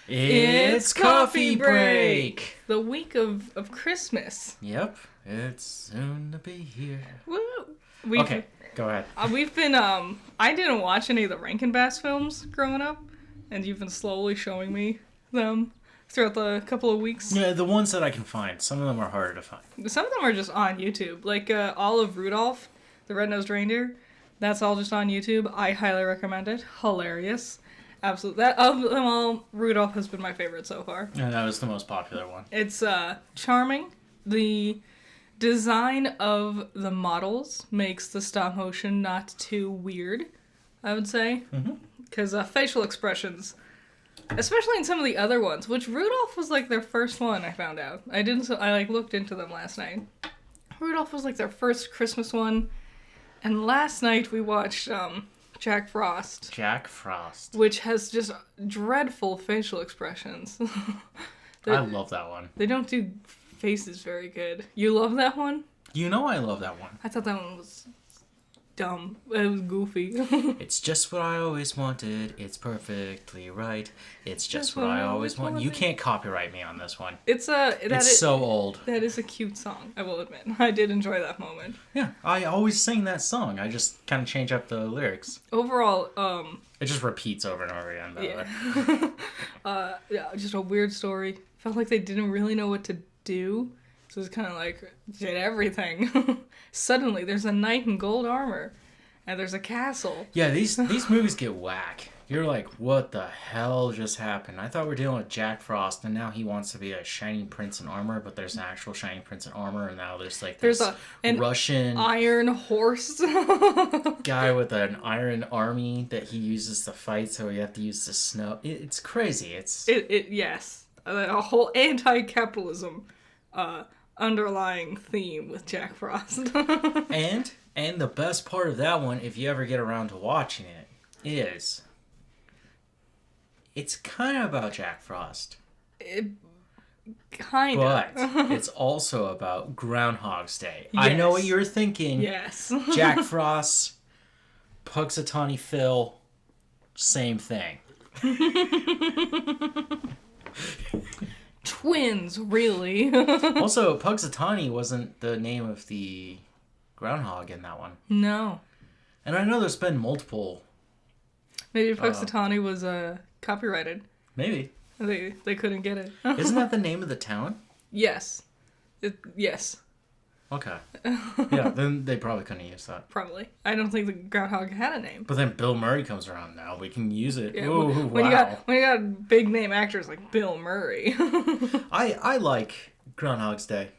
It's coffee break! The week of Christmas. Yep, it's soon to be here. Woo! Okay, go ahead. We've been, I didn't watch any of the Rankin Bass films growing up, and you've been slowly showing me them throughout the couple of weeks. Yeah, the ones that I can find. Some of them are harder to find. Some of them are just on YouTube. Like, all of Rudolph, the Red-Nosed Reindeer, that's all just on YouTube. I highly recommend it. Hilarious. Absolutely. That, of them all, Rudolph has been my favorite so far. And that was the most popular one. It's charming. The design of the models makes the stop motion not too weird, I would say. Because facial expressions, especially in some of the other ones, which Rudolph was like their first one, I found out. I looked into them last night. Rudolph was like their first Christmas one. And last night we watched Jack Frost. Jack Frost. Which has just dreadful facial expressions. I love that one. They don't do faces very good. You love that one? You know I love that one. I thought that one was dumb. It was goofy. It's just what I always wanted. It's perfectly right. It's just what I always wanted. You can't copyright me on this one. It's so old. That is a cute song, I will admit. I did enjoy that moment. Yeah, I always sing that song. I just kind of change up the lyrics. Overall, it just repeats over and over again, by the way. Yeah, just a weird story. Felt like they didn't really know what to do. So it's kind of like, did everything. Suddenly, there's a knight in gold armor. And there's a castle. Yeah, these movies get whack. You're like, what the hell just happened? I thought we're dealing with Jack Frost, and now he wants to be a shining prince in armor, but there's an actual shining prince in armor, and now there's like this Russian iron horse guy with an iron army that he uses to fight, so you have to use the snow. It's crazy. Yes. A whole anti-capitalism underlying theme with Jack Frost. And the best part of that one, if you ever get around to watching it, is it's kind of about Jack Frost. Kind of. But it's also about Groundhog's Day. Yes. I know what you're thinking. Yes. Jack Frost, Punxsutawney Phil, same thing. Twins, really. Also, Punxsutawney wasn't the name of the groundhog in that one. No. And I know there's been multiple. Maybe Punxsutawney was copyrighted. Maybe. They couldn't get it. Isn't that the name of the town? Yes. Yes. Okay. Yeah, then they probably couldn't use that. Probably. I don't think the groundhog had a name. But then Bill Murray comes around now. We can use it. Yeah, ooh, when wow. you got big name actors like Bill Murray. I like Groundhog's Day.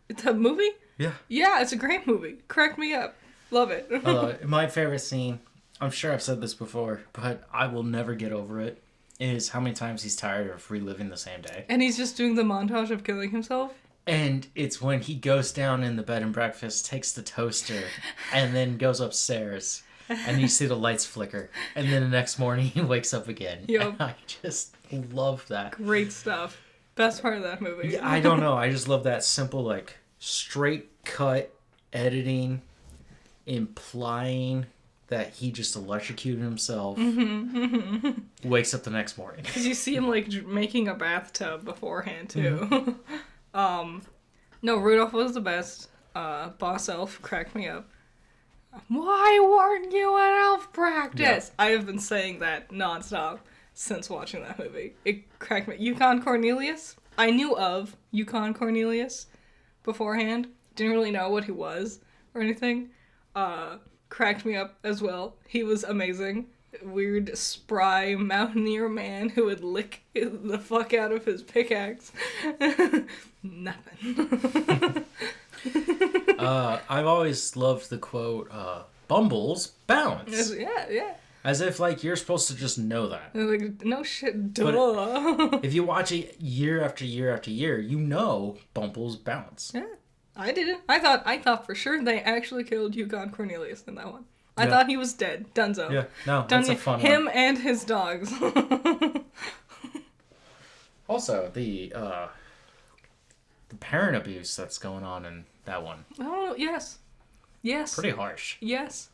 It's a movie? Yeah. Yeah, it's a great movie. Crack me up. Love it. My favorite scene, I'm sure I've said this before, but I will never get over it, is how many times he's tired of reliving the same day. And he's just doing the montage of killing himself? And it's when he goes down in the bed and breakfast, takes the toaster, and then goes upstairs, and you see the lights flicker. And then the next morning he wakes up again. Yep. And I just love that. Great stuff. Best part of that movie. Yeah, I don't know. I just love that simple, like, straight cut editing, implying that he just electrocuted himself, wakes up the next morning. Because you see him, like, making a bathtub beforehand, too. No, Rudolph was the best. Boss Elf cracked me up. Why weren't you at elf practice? Yeah. I have been saying that nonstop since watching that movie. It cracked me. Yukon Cornelius? I knew of Yukon Cornelius beforehand. Didn't really know what he was or anything. Cracked me up as well. He was amazing. Weird, spry mountaineer man who would lick the fuck out of his pickaxe. Nothing. I've always loved the quote, Bumbles bounce. Yeah. As if, like, you're supposed to just know that. Like, no shit, duh. But if you watch it year after year after year, you know Bumbles bounce. Yeah, I didn't. I thought for sure they actually killed Yukon Cornelius in that one. I thought he was dead. Dunzo. Yeah, no, that's a fun one. Him and his dogs. Also, the parent abuse that's going on in that one. Oh, yes. Pretty harsh. Yes.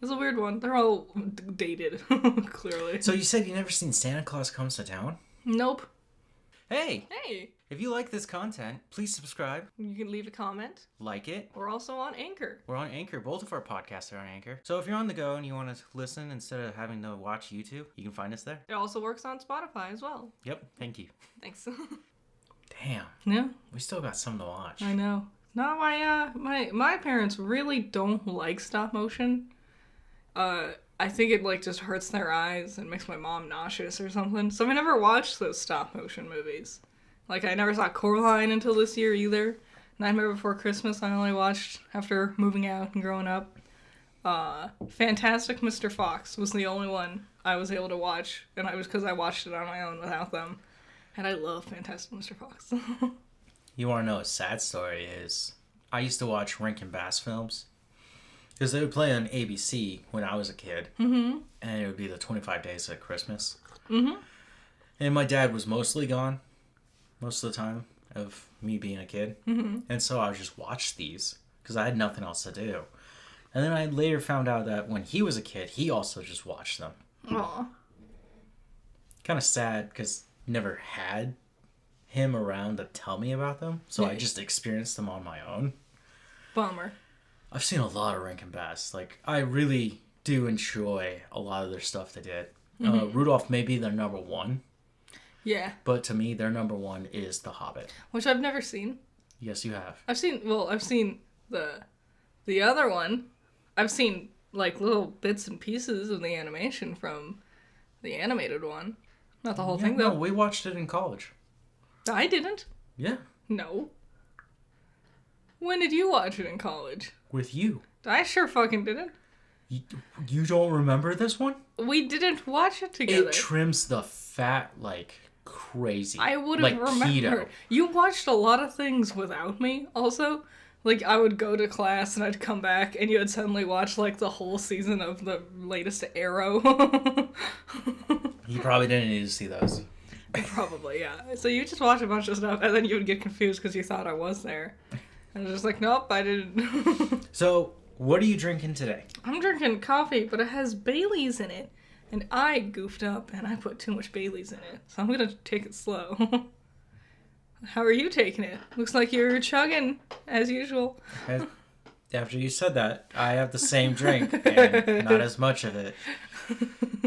It's a weird one. They're all dated, clearly. So you said you never seen Santa Claus Comes to Town? Nope. Hey! Hey! If you like this content, please subscribe. You can leave a comment. Like it. We're also on Anchor. We're on Anchor. Both of our podcasts are on Anchor. So if you're on the go and you want to listen instead of having to watch YouTube, you can find us there. It also works on Spotify as well. Yep. Thank you. Thanks. Damn. Yeah. We still got some to watch. I know. No, my parents really don't like stop motion. I think it like just hurts their eyes and makes my mom nauseous or something. So I never watched those stop motion movies. Like I never saw Coraline until this year either. Nightmare Before Christmas I only watched after moving out and growing up. Fantastic Mr. Fox was the only one I was able to watch, and I was because I watched it on my own without them. And I love Fantastic Mr. Fox. You want to know a sad story is I used to watch Rankin Bass films because they would play on ABC when I was a kid. Mm-hmm. And it would be the 25 Days of Christmas. Mm-hmm. And my dad was mostly gone most of the time of me being a kid. Mm-hmm. And so I would just watch these because I had nothing else to do. And then I later found out that when he was a kid, he also just watched them. Aww. Kind of sad because never had him around to tell me about them, so I just experienced them on my own. Bummer. I've seen a lot of Rankin Bass. Like, I really do enjoy a lot of their stuff they did. Mm-hmm. Rudolph may be their number one. Yeah. But to me, their number one is The Hobbit. Which I've never seen. Yes, you have. I've seen the other one. I've seen, like, little bits and pieces of the animation from the animated one. Not the whole thing, though. No, we watched it in college. I didn't. Yeah. No. When did you watch it in college? With you. I sure fucking didn't. You don't remember this one? We didn't watch it together. It trims the fat like crazy. I would have remembered. Keto. You watched a lot of things without me, also. Like, I would go to class and I'd come back and you would suddenly watch, like, the whole season of the latest Arrow. You probably didn't need to see those. Probably, yeah. So you just watch a bunch of stuff, and then you would get confused because you thought I was there. And I was just like, nope, I didn't. So, what are you drinking today? I'm drinking coffee, but it has Baileys in it. And I goofed up, and I put too much Baileys in it. So I'm going to take it slow. How are you taking it? Looks like you're chugging, as usual. After you said that, I have the same drink, and not as much of it.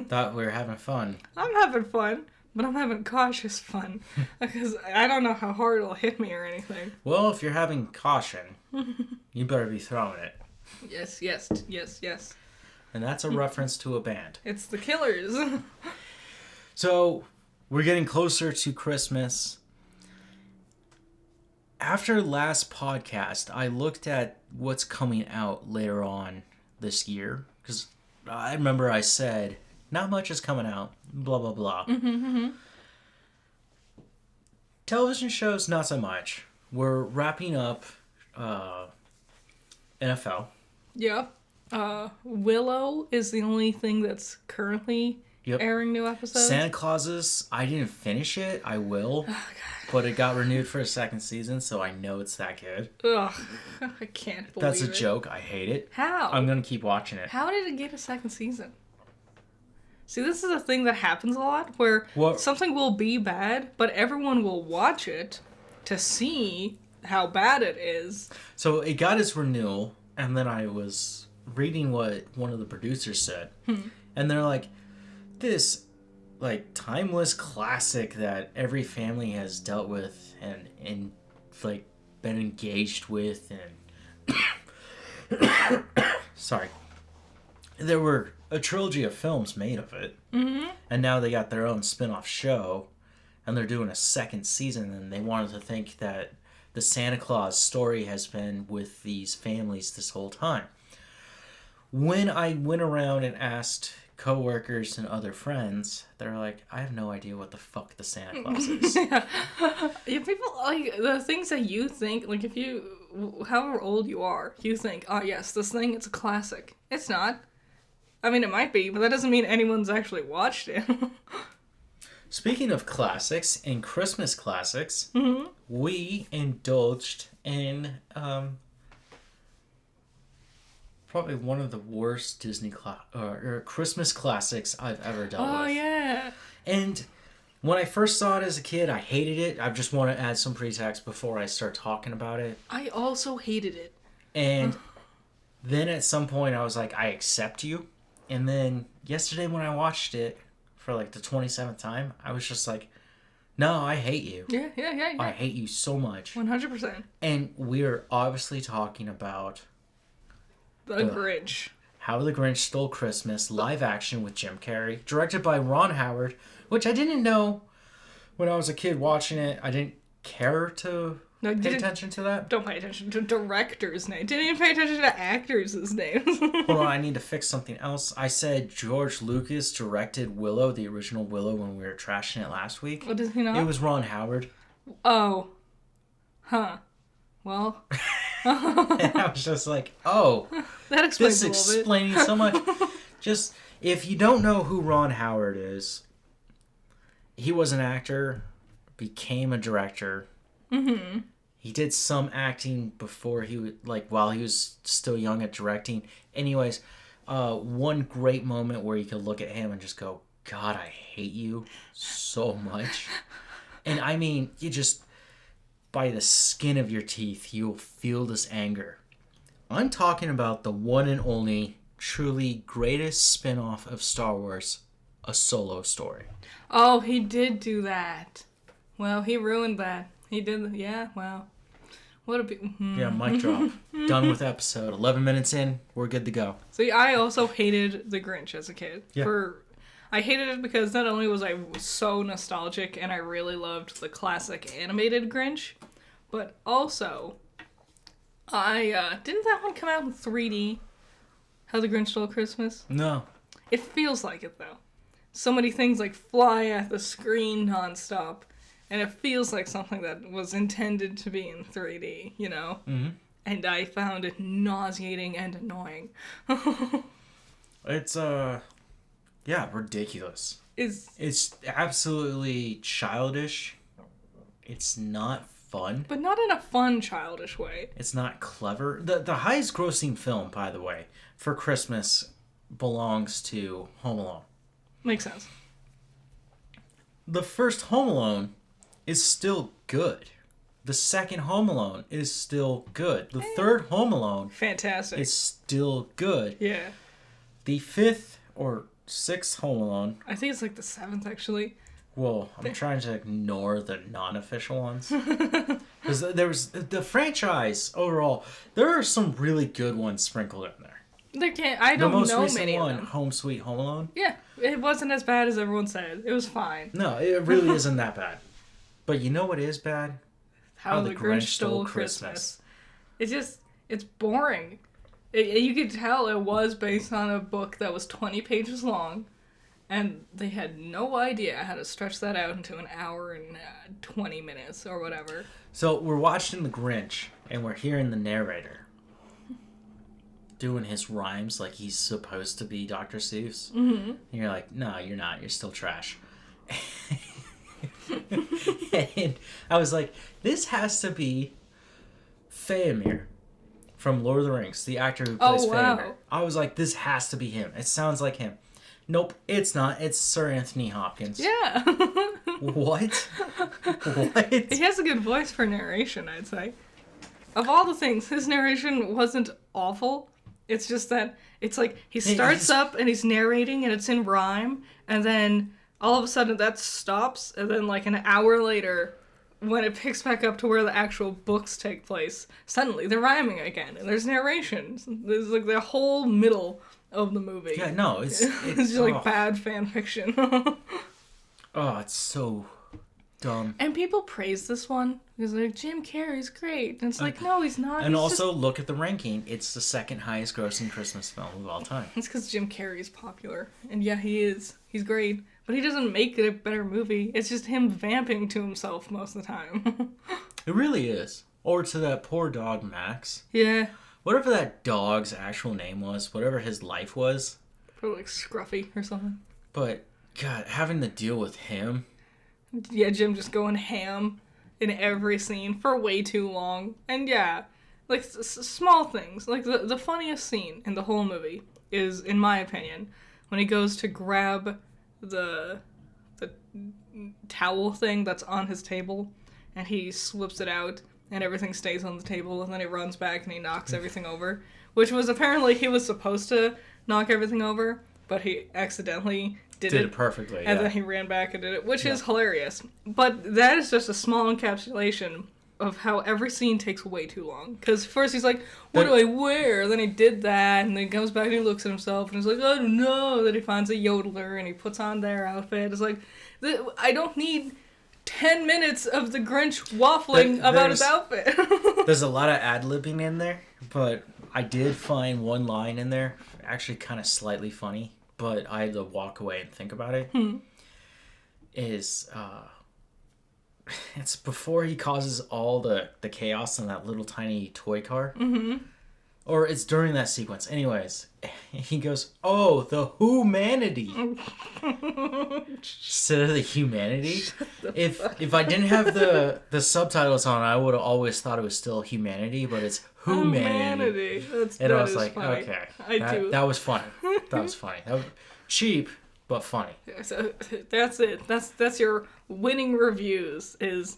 Thought we were having fun. I'm having fun. But I'm having cautious fun, because I don't know how hard it'll hit me or anything. Well, if you're having caution, you better be throwing it. Yes, yes, yes, yes. And that's a reference to a band. It's the Killers. So, we're getting closer to Christmas. After last podcast, I looked at what's coming out later on this year, because I remember I said, not much is coming out, blah, blah, blah. Mm-hmm, mm-hmm. Television shows, not so much. We're wrapping up NFL. Yeah. Willow is the only thing that's currently airing new episodes. Santa Clauses, I didn't finish it. I will. Oh, God. But it got renewed for a second season, so I know it's that good. Ugh. I can't believe That's a joke. I hate it. How? I'm going to keep watching it. How did it get a second season? See, this is a thing that happens a lot, where something will be bad, but everyone will watch it to see how bad it is. So it got its renewal, and then I was reading what one of the producers said, and they're like, this, like, timeless classic that every family has dealt with and like, been engaged with, and... Sorry. There were a trilogy of films made of it. Mm-hmm. And now they got their own spin-off show. And they're doing a second season. And they wanted to think that the Santa Claus story has been with these families this whole time. When I went around and asked coworkers and other friends, they're like, I have no idea what the fuck the Santa Claus is. Yeah, people, like, the things that you think, like, if you, however old you are, you think, oh yes, this thing, it's a classic. It's not. I mean, it might be, but that doesn't mean anyone's actually watched it. Speaking of classics and Christmas classics, mm-hmm. we indulged in probably one of the worst Disney or Christmas classics I've ever dealt with. Oh, yeah. And when I first saw it as a kid, I hated it. I just want to add some pretext before I start talking about it. I also hated it. And then at some point, I was like, I accept you. And then yesterday when I watched it for like the 27th time, I was just like, no, I hate you. Yeah. I hate you so much. 100%. And we're obviously talking about... The Grinch. How the Grinch Stole Christmas, live action with Jim Carrey, directed by Ron Howard, which I didn't know when I was a kid watching it. I didn't care to pay attention to that. Don't pay attention to directors' names. Didn't even pay attention to actors' names. Hold on, I need to fix something else. I said George Lucas directed Willow, the original Willow, when we were trashing it last week. What, does he not? It was Ron Howard. Oh. Huh. Well... And I was just like, oh, that explains this is explaining so much. Just, if you don't know who Ron Howard is, he was an actor, became a director. Mm-hmm. He did some acting before while he was still young at directing. Anyways, one great moment where you could look at him and just go, God, I hate you so much. And I mean, you just... by the skin of your teeth, you'll feel this anger. I'm talking about the one and only, truly greatest spin-off of Star Wars, A Solo Story. Oh, he did do that. Well, he ruined that. He did, yeah, wow. What a... Yeah, mic drop. Done with episode. 11 minutes in, we're good to go. See, I also hated The Grinch as a kid. Yeah. I hated it because not only was I so nostalgic and I really loved the classic animated Grinch, but also, didn't that one come out in 3D? How the Grinch Stole Christmas? No. It feels like it, though. So many things, like, fly at the screen nonstop, and it feels like something that was intended to be in 3D, you know? Mm-hmm. And I found it nauseating and annoying. It's, ridiculous. It's absolutely childish. It's not fun. But not in a fun, childish way. It's not clever. The highest grossing film, by the way, for Christmas belongs to Home Alone. Makes sense. The first Home Alone is still good. The second Home Alone is still good. The third Home Alone... fantastic. ...is still good. Yeah. The fifth or sixth Home Alone... I think it's like the seventh, actually. Well, I'm trying to ignore the non-official ones. Because there was... The franchise, overall, there are some really good ones sprinkled in there. I don't know many of them. The most recent one, Home Sweet Home Alone. Yeah, it wasn't as bad as everyone said. It was fine. No, it really isn't that bad. But you know what is bad? How the Grinch Stole Christmas. It's boring. You could tell it was based on a book that was 20 pages long, and they had no idea how to stretch that out into an hour and 20 minutes or whatever. So we're watching The Grinch, and we're hearing the narrator doing his rhymes like he's supposed to be Dr. Seuss. Mm-hmm. And you're like, no, you're not. You're still trash. And I was like, this has to be Faramir from Lord of the Rings, the actor who plays Faramir. I was like, this has to be him. It sounds like him. Nope, it's not. It's Sir Anthony Hopkins. Yeah. What? What? He has a good voice for narration, I'd say. Of all the things, his narration wasn't awful. It's just that it's like he starts up and he's narrating and it's in rhyme, and then all of a sudden that stops, and then like an hour later, when it picks back up to where the actual books take place, suddenly they're rhyming again, and there's narrations. There's like the whole middle of the movie. Yeah, no, it's just like bad fan fiction. Oh, it's so dumb. And people praise this one because they're like, Jim Carrey's great. And it's like, no, he's not. And also, look at the ranking. It's the second highest grossing Christmas film of all time. It's because Jim Carrey's popular. And yeah, he is. He's great. But he doesn't make it a better movie. It's just him vamping to himself most of the time. It really is. Or to that poor dog, Max. Yeah. Whatever that dog's actual name was, whatever his life was. Probably like Scruffy or something. But, God, having to deal with him. Yeah, Jim just going ham in every scene for way too long. And yeah, like small things. Like the funniest scene in the whole movie is, in my opinion, when he goes to grab the towel thing that's on his table, and he slips it out, and everything stays on the table, and then he runs back and he knocks everything over, which was apparently he was supposed to knock everything over, but he accidentally did it perfectly, and then he ran back and did it, which is hilarious. But that is just a small encapsulation of how every scene takes way too long. Because first he's like, what do I wear? Then he did that, and then he comes back and he looks at himself, and he's like, I don't know. Then he finds a yodeler, and he puts on their outfit. It's like, I don't need 10 minutes of the Grinch waffling about his outfit. There's a lot of ad-libbing in there, but I did find one line in there actually kind of slightly funny, but I had to walk away and think about it. It's before he causes all the chaos in that little tiny toy car. Or it's during that sequence. Anyways, he goes, oh, the humanity. Instead of the humanity. If I didn't have the subtitles on, I would have always thought it was still humanity, but it's humanity. And I was like, funny. Okay. That was funny. That was funny. That was cheap, but funny. So that's it. That's your winning reviews is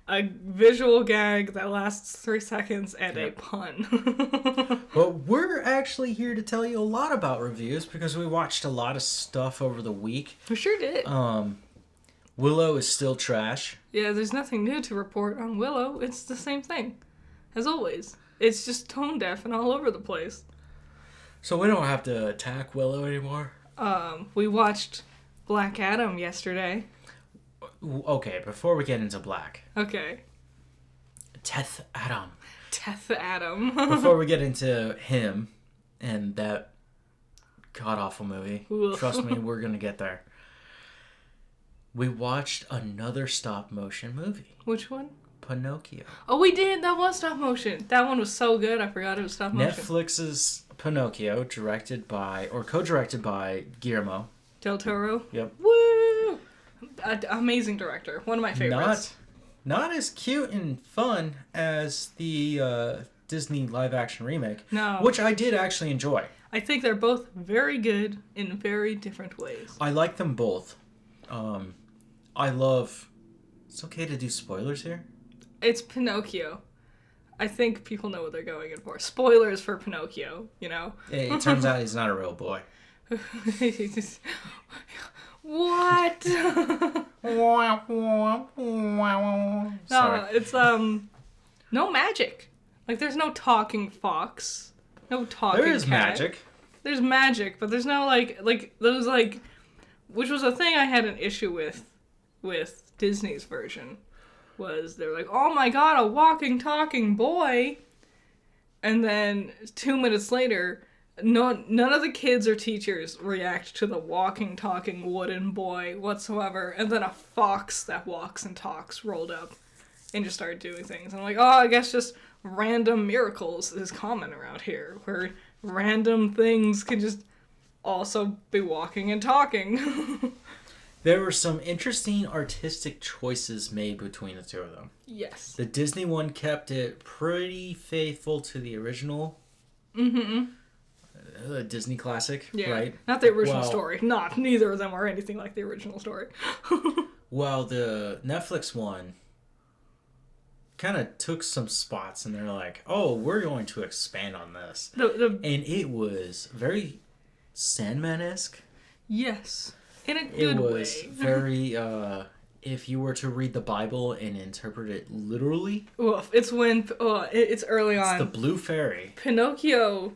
a visual gag that lasts 3 seconds and a pun. Well, we're actually here to tell you a lot about reviews because we watched a lot of stuff over the week. We sure did. Willow is still trash. Yeah, there's nothing new to report on Willow. It's the same thing, as always. It's just tone deaf and all over the place. So we don't have to attack Willow anymore? We watched Black Adam yesterday. Okay, before we get into Black. Okay. Teth Adam. Before we get into him and that god-awful movie, trust me, we're gonna get there. We watched another stop-motion movie. Which one? Pinocchio. Oh, we did! That was stop-motion. That one was so good, I forgot it was stop-motion. Netflix's Pinocchio, co-directed by Guillermo del Toro. Yep. Woo! Amazing director. One of my favorites. Not as cute and fun as the Disney live-action remake. No. Which I did actually enjoy. I think they're both very good in very different ways. I like them both. I love... It's okay to do spoilers here? It's Pinocchio. I think people know what they're going in for. Spoilers for Pinocchio, you know? It turns out he's not a real boy. What? No, it's no magic. Like there's no talking fox, no talking There is cat. magic. There's magic, but there's no like those like, which was a thing I had an issue with Disney's version, was they're like, oh my god, a walking talking boy, and then 2 minutes later. None of the kids or teachers react to the walking, talking wooden boy whatsoever, and then a fox that walks and talks rolled up and just started doing things. And I'm like, oh, I guess just random miracles is common around here, where random things can just also be walking and talking. There were some interesting artistic choices made between the two of them. Yes. The Disney one kept it pretty faithful to the original. Disney classic, right? Not the original story. Neither of them are anything like the original story. Well, the Netflix one kind of took some spots and they're like, oh, we're going to expand on this. And it was very Sandman-esque. Yes. In a good way. It was very, if you were to read the Bible and interpret it literally. Oof, it's when, it's early on. It's the Blue Fairy. Pinocchio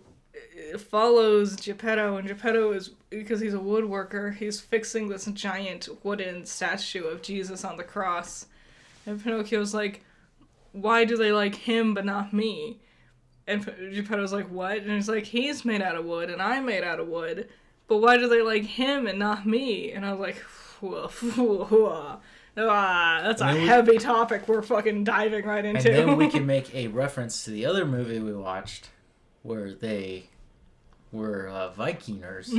follows Geppetto, and Geppetto is, because he's a woodworker, he's fixing this giant wooden statue of Jesus on the cross. And Pinocchio's like, why do they like him but not me? And Geppetto's like, what? And he's like, he's made out of wood and I'm made out of wood, but why do they like him and not me? And I was like, that's a heavy topic we're fucking diving right into. And then we can make a reference to the other movie we watched where they were Vikingers.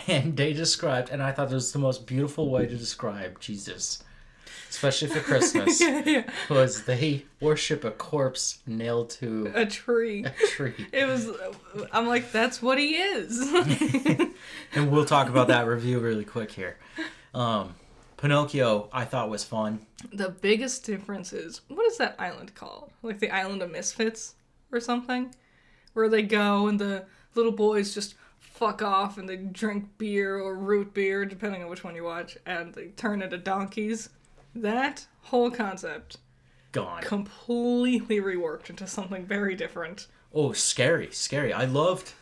And they described, and I thought it was the most beautiful way to describe Jesus. especially for Christmas, was they worship a corpse nailed to a tree. A tree. It was. I'm like, that's what he is. And we'll talk about that review really quick here. Pinocchio, I thought was fun. The biggest difference is, what is that island called? Like the Island of Misfits or something, where they go and the little boys just fuck off and they drink beer or root beer, depending on which one you watch, and they turn into donkeys. That whole concept Gone. Completely reworked into something very different. Oh, scary. I loved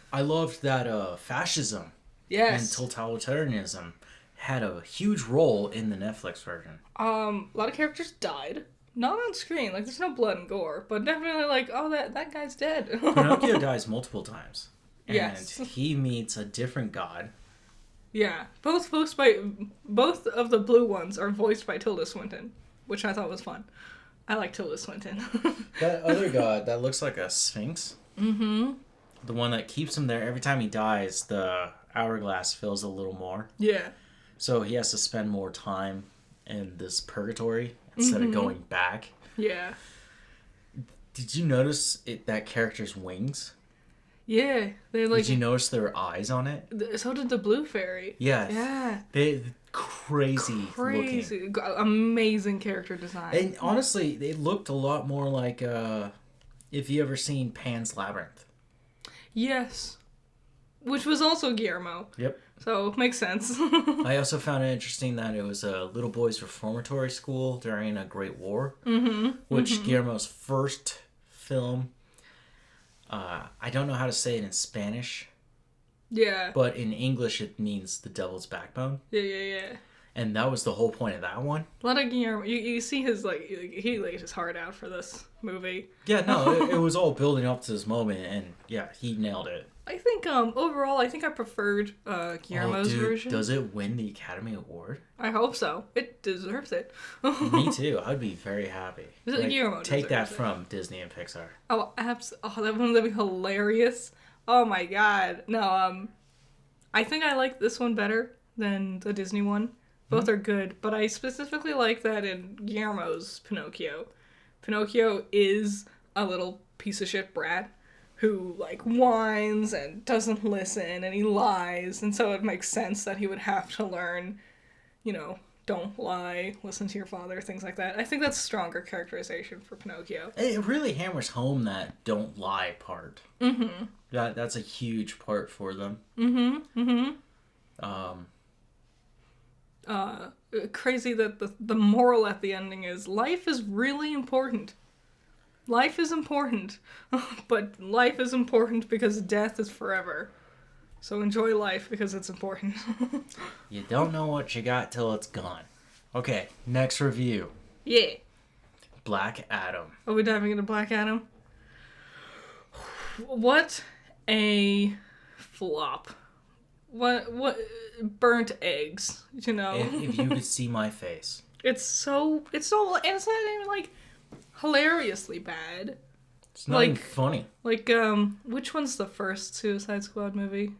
that fascism and totalitarianism had a huge role in the Netflix version. A lot of characters died. Not on screen, like there's no blood and gore, but definitely like, oh, that guy's dead. Pinocchio dies multiple times. And yes. he meets a different god. Yeah, both of the blue ones are voiced by Tilda Swinton, which I thought was fun. I like Tilda Swinton. That other god that looks like a sphinx. Mm-hmm. The one that keeps him there every time he dies, the hourglass fills a little more. Yeah. So he has to spend more time in this purgatory instead of going back. Yeah. Did you notice that character's wings? Yeah, they like. Did you notice there were eyes on it? So did the blue fairy. Yes. Yeah. They crazy looking. Amazing character design. And honestly, they looked a lot more like if you ever seen Pan's Labyrinth. Yes. Which was also Guillermo. Yep. So, makes sense. I also found it interesting that it was a little boys' reformatory school during a Great War, which Guillermo's first film, I don't know how to say it in Spanish. Yeah. But in English, it means the devil's backbone. Yeah. And that was the whole point of that one. A lot of Guillermo, you see his, he laid his heart out for this movie. Yeah, no, it was all building up to this moment, and yeah, he nailed it. I think, overall, I preferred Guillermo's version. Does it win the Academy Award? I hope so. It deserves it. Me too. I'd be very happy. Guillermo take that from Disney and Pixar. Oh, that'd be hilarious. Oh my god. No, I think I like this one better than the Disney one. Both are good, but I specifically like that in Guillermo's Pinocchio. Pinocchio is a little piece of shit brat who, whines and doesn't listen, and he lies, and so it makes sense that he would have to learn, don't lie, listen to your father, things like that. I think that's stronger characterization for Pinocchio. It really hammers home that don't lie part. Mm-hmm. That's a huge part for them. Mm-hmm. Mm-hmm. Crazy that the moral at the ending is life is really important. Life is important, but life is important because death is forever. So enjoy life because it's important. You don't know what you got till it's gone. Okay, next review. Yeah. Black Adam. Are we diving into Black Adam? What a flop. What burnt eggs, If you could see my face. It's not even hilariously bad. It's not even funny. Which one's the first Suicide Squad movie?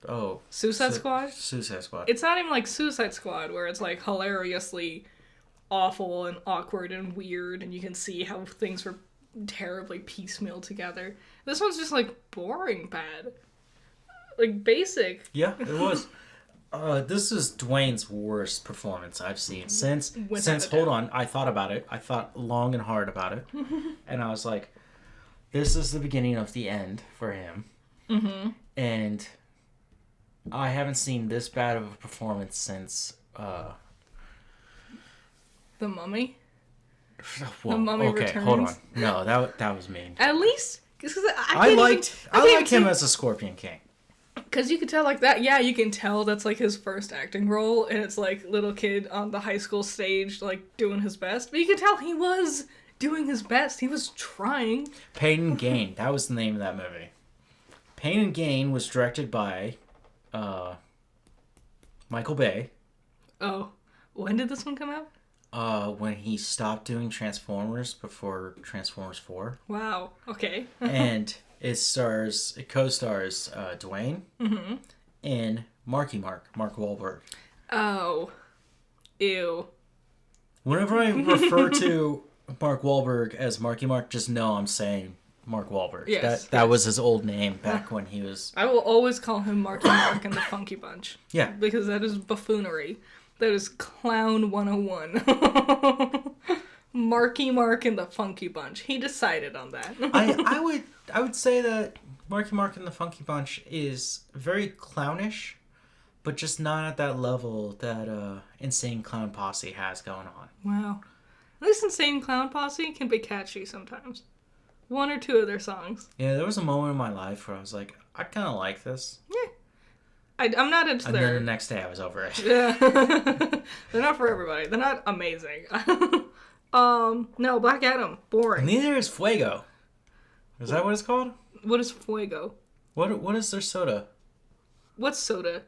Oh. Suicide Squad? Suicide Squad. It's not even like Suicide Squad where it's hilariously awful and awkward and weird and you can see how things were terribly piecemeal together. This one's just boring bad. Basic. Yeah, it was. This is Dwayne's worst performance I've seen since hold on, I thought about it. I thought long and hard about it. And I was like, this is the beginning of the end for him. Mm-hmm. And I haven't seen this bad of a performance since The Mummy? Well, The Mummy okay, Returns? hold on. No, that was mean. At least I like him as a Scorpion King. Because you could tell that, yeah, you can tell that's his first acting role, and it's little kid on the high school stage, doing his best. But you could tell he was doing his best. He was trying. Pain and Gain, that was the name of that movie. Pain and Gain was directed by Michael Bay. Oh, when did this one come out? When he stopped doing Transformers before Transformers 4. Wow, okay. And it co-stars Dwayne and Mark Wahlberg. Oh. Ew. Whenever I refer to Mark Wahlberg as Marky Mark, just know I'm saying Mark Wahlberg. Yes. That was his old name back when he was... I will always call him Marky Mark and the Funky Bunch. Yeah. Because that is buffoonery. That is Clown 101. Marky Mark and the Funky Bunch. He decided on that. I would say that Marky Mark and the Funky Bunch is very clownish, but just not at that level that Insane Clown Posse has going on. Wow. At least Insane Clown Posse can be catchy sometimes. One or two of their songs. Yeah, there was a moment in my life where I was like, I kind of like this. Yeah. I'm not into and then the next day I was over it. Yeah. They're not for everybody. They're not amazing. No, Black Adam. Boring. Neither is Fuego. Is that what it's called? What is Fuego? What is their soda? What's soda?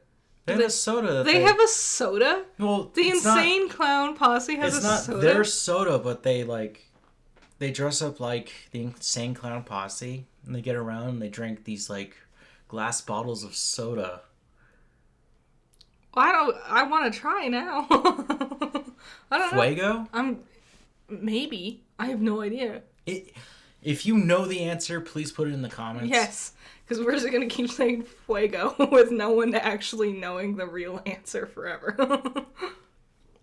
They have a soda. They have a soda? Well, the Insane Clown Posse has a soda? It's not their soda, but they dress up like the Insane Clown Posse, and they get around and they drink these, like, glass bottles of soda. I want to try now. I don't Fuego? know. Maybe. I have no idea. If you know the answer, please put it in the comments. Yes, because we're just going to keep saying Fuego with no one actually knowing the real answer forever.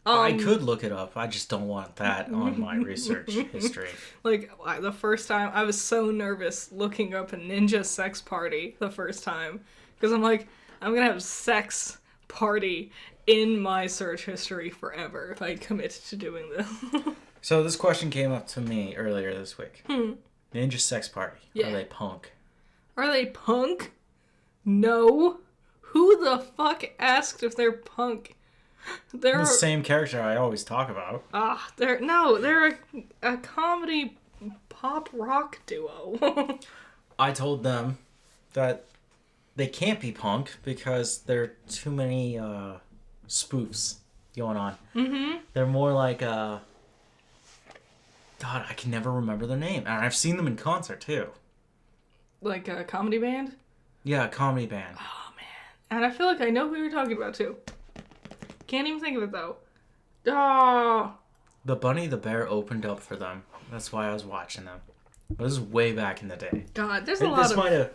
I could look it up. I just don't want that on my research history. Like, the first time, I was so nervous looking up a Ninja Sex Party the first time. Because I'm like, I'm going to have sex party in my search history forever if I commit to doing this. So this question came up to me earlier this week. Ninja Sex Party. Yeah. Are they punk? Are they punk? No. Who the fuck asked if they're punk? They're the same character I always talk about. They're a comedy pop rock duo. I told them that they can't be punk because there are too many spoofs going on. Mm-hmm. They're more like God, I can never remember their name. And I've seen them in concert, too. Like a comedy band? Yeah, a comedy band. Oh, man. And I feel like I know who you're talking about, too. Can't even think of it, though. Oh. The Bunny the Bear opened up for them. That's why I was watching them. This is way back in the day. God, there's a lot of...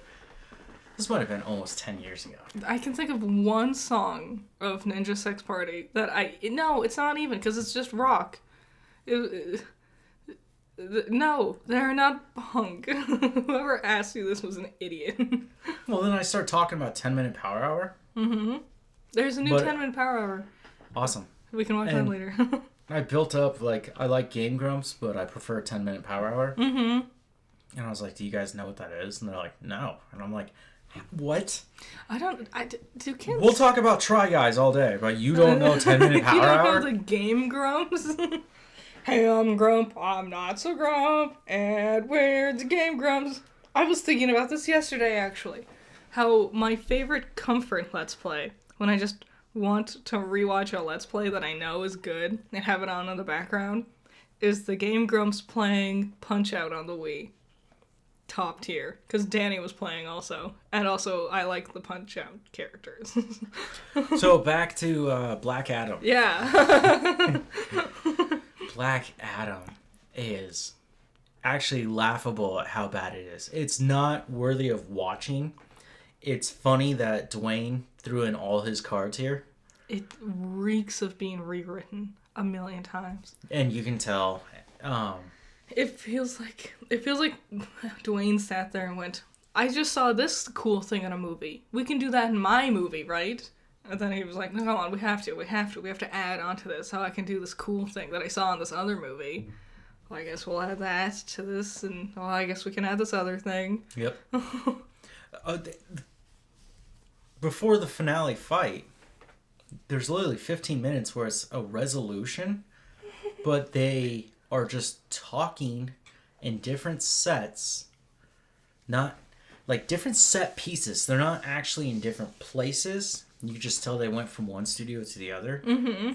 This might have been almost 10 years ago. I can think of one song of Ninja Sex Party that No, it's not even, because it's just rock. No, they're not punk. Whoever asked you this was an idiot. Well, then I start talking about 10-Minute Power Hour. Mm-hmm. There's a new 10-Minute Power Hour. Awesome. We can watch that later. I built up, I like Game Grumps, but I prefer 10-Minute Power Hour. Mm-hmm. And I was like, do you guys know what that is? And they're like, no. And I'm like, what? Do kids... We'll talk about Try Guys all day, but you don't know 10-Minute Power Hour? You don't know the Game Grumps? Hey, I'm Grump, I'm not so Grump, and we're the Game Grumps. I was thinking about this yesterday, actually. How my favorite comfort Let's Play, when I just want to rewatch a Let's Play that I know is good and have it on in the background, is the Game Grumps playing Punch-Out on the Wii. Top tier. Because Danny was playing also. And also, I like the Punch-Out characters. So, back to Black Adam. Yeah. Black Adam is actually laughable at how bad it is. It's not worthy of watching. It's funny that Dwayne threw in all his cards here. It reeks of being rewritten a million times. And you can tell. It feels like Dwayne sat there and went, I just saw this cool thing in a movie. We can do that in my movie, right? And then he was like, no, come on, we have to add onto this how I can do this cool thing that I saw in this other movie. Well, I guess we'll add that to this, and I guess we can add this other thing. Yep. Before the finale fight, there's literally 15 minutes where it's a resolution, but they are just talking in different sets, not like different set pieces. They're not actually in different places. You just tell they went from one studio to the other,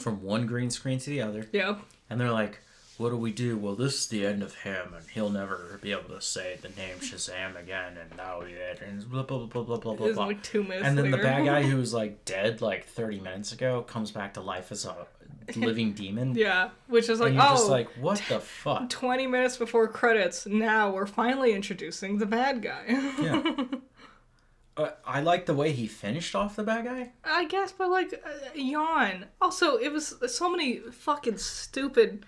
from one green screen to the other. Yep. And they're like, what do we do? Well, this is the end of him, and he'll never be able to say the name Shazam again, and now he did, and blah, blah, blah, blah, blah, blah, blah. Like 2 minutes and then later. the bad guy who was, like, dead, like, 30 minutes ago comes back to life as a living demon. Yeah, which is like, and you're just like, what the fuck? 20 minutes before credits, now we're finally introducing the bad guy. Yeah. I like the way he finished off the bad guy. I guess, but like, yawn. Also, it was so many fucking stupid.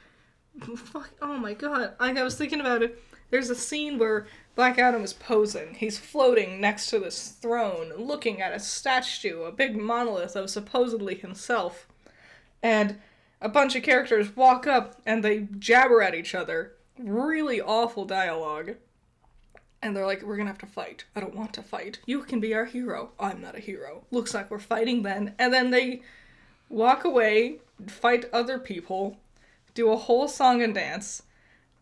Oh my god! Like I was thinking about it. There's a scene where Black Adam is posing. He's floating next to this throne, looking at a statue, a big monolith of supposedly himself, and a bunch of characters walk up and they jabber at each other. Really awful dialogue. And they're like, we're gonna have to fight. I don't want to fight. You can be our hero. I'm not a hero. Looks like we're fighting then. And then they walk away, fight other people, do a whole song and dance.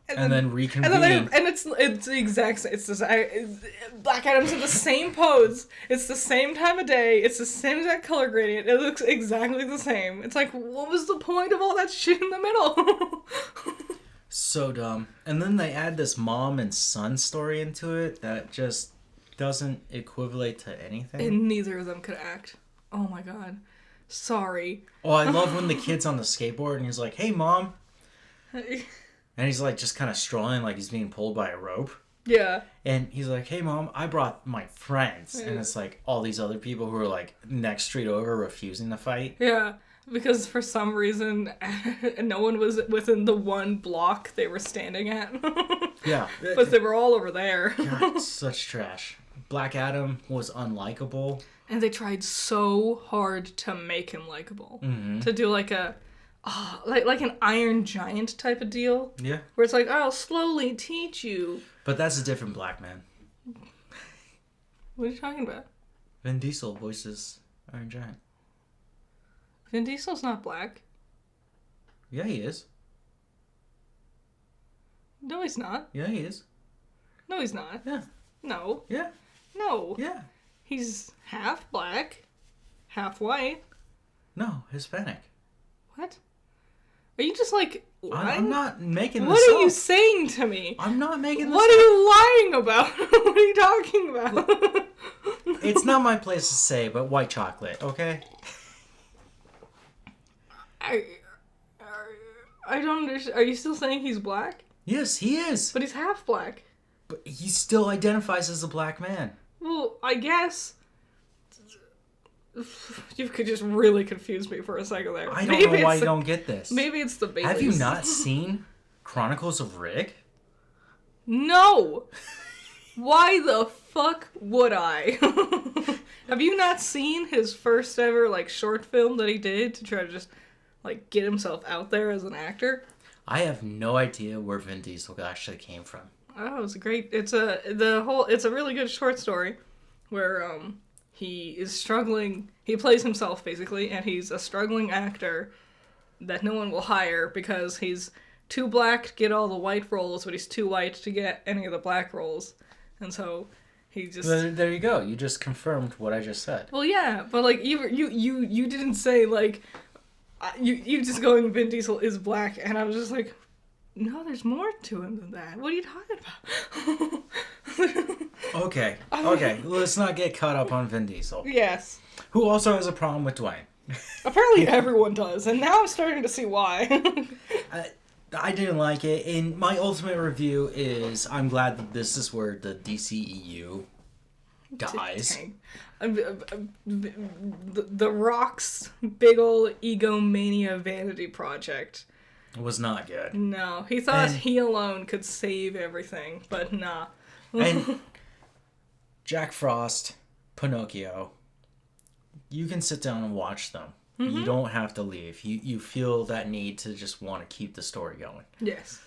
And then reconvene. And it's the exact same. Black Adam's in the same pose. It's the same time of day. It's the same exact color gradient. It looks exactly the same. It's like, what was the point of all that shit in the middle? So dumb. And then they add this mom and son story into it that just doesn't equivalent to anything. And neither of them could act. Oh my god. Sorry. Oh, I love when the kid's on the skateboard and he's like, hey, Mom. And he's like just kind of strolling like he's being pulled by a rope. Yeah. And he's like, hey, Mom, I brought my friends. Yeah. And it's like all these other people who are like next street over refusing to fight. Yeah. Because for some reason, no one was within the one block they were standing at. Yeah. But they were all over there. God, such trash. Black Adam was unlikable. And they tried so hard to make him likable. Mm-hmm. To do like a... like an Iron Giant type of deal. Yeah. Where it's like, I'll slowly teach you. But that's a different black man. What are you talking about? Vin Diesel voices Iron Giant. Vin Diesel's not black. Yeah, he is. No, he's not. Yeah, he is. No, he's not. Yeah. No. Yeah. No. Yeah. He's half black, half white. No, Hispanic. What? Are you just like lying? I'm not making this What up. are you saying to me? I'm not making this What up. are you lying about? What are you talking about? It's not my place to say, but white chocolate, okay? I don't understand. Are you still saying he's black? Yes, he is. But he's half black. But he still identifies as a black man. Well, I guess... You could just really confuse me for a second there. I don't know why you don't get this. Maybe it's the Baileys. Have you not seen Chronicles of Rick? No! Why the fuck would I? Have you not seen his first ever, like, short film that he did to try to just, like, get himself out there as an actor? I have no idea where Vin Diesel actually came from. Oh, it's great. It's a really good short story where, he is struggling. He plays himself, basically, and he's a struggling actor that no one will hire because he's too black to get all the white roles, but he's too white to get any of the black roles. And so he just... There you go. You just confirmed what I just said. Well, yeah, but, like, you didn't say, like... You just going, Vin Diesel is black, and I was just like... No, there's more to him than that. What are you talking about? Okay, let's not get caught up on Vin Diesel. Yes. Who also has a problem with Dwayne. Apparently everyone does, and now I'm starting to see why. I didn't like it, and my ultimate review is I'm glad that this is where the DCEU dies. The Rock's big ol' egomania vanity project was not good. No, he thought he alone could save everything, but nah. And Jack Frost, Pinocchio, you can sit down and watch them. Mm-hmm. You don't have to leave. You feel that need to just want to keep the story going. Yes.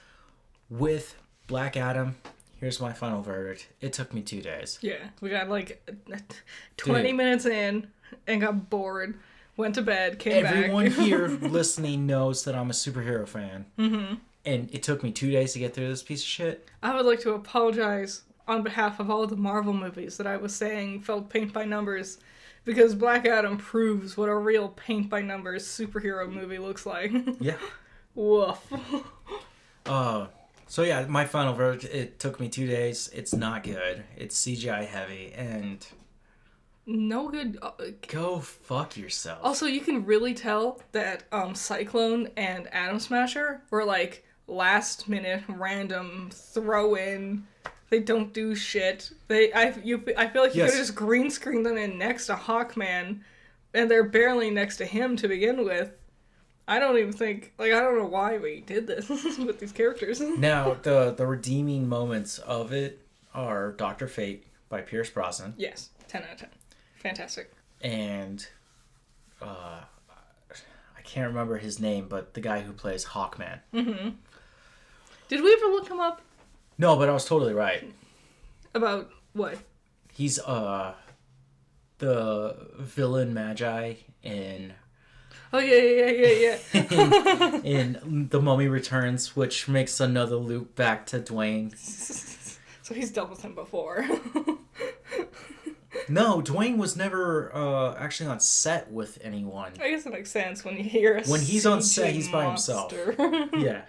With Black Adam, here's my final verdict. It took me 2 days. Yeah, we got like 20 minutes in and got bored. Went to bed, came back. Everyone here listening knows that I'm a superhero fan. Mm-hmm. And it took me 2 days to get through this piece of shit. I would like to apologize on behalf of all the Marvel movies that I was saying felt paint by numbers, because Black Adam proves what a real paint by numbers superhero movie looks like. Yeah. Woof. So yeah, my final verdict, it took me 2 days. It's not good. It's CGI heavy, and no good. Go fuck yourself. Also, you can really tell that Cyclone and Atom Smasher were like last minute random throw in. They don't do shit. I feel like you could have just green screened them in next to Hawkman, and they're barely next to him to begin with. I don't even think, I don't know why we did this with these characters. Now, the redeeming moments of it are Dr. Fate by Pierce Brosnan. Yes, 10 out of 10. Fantastic. And I can't remember his name, but the guy who plays Hawkman. Mm-hmm. Did we ever look him up? No, but I was totally right. About what? He's the villain Magi in... Oh, yeah. in The Mummy Returns, which makes another loop back to Dwayne. So he's dealt with him before. No, Dwayne was never actually on set with anyone. I guess it makes sense when you hear a When he's on set, he's by himself. Yeah.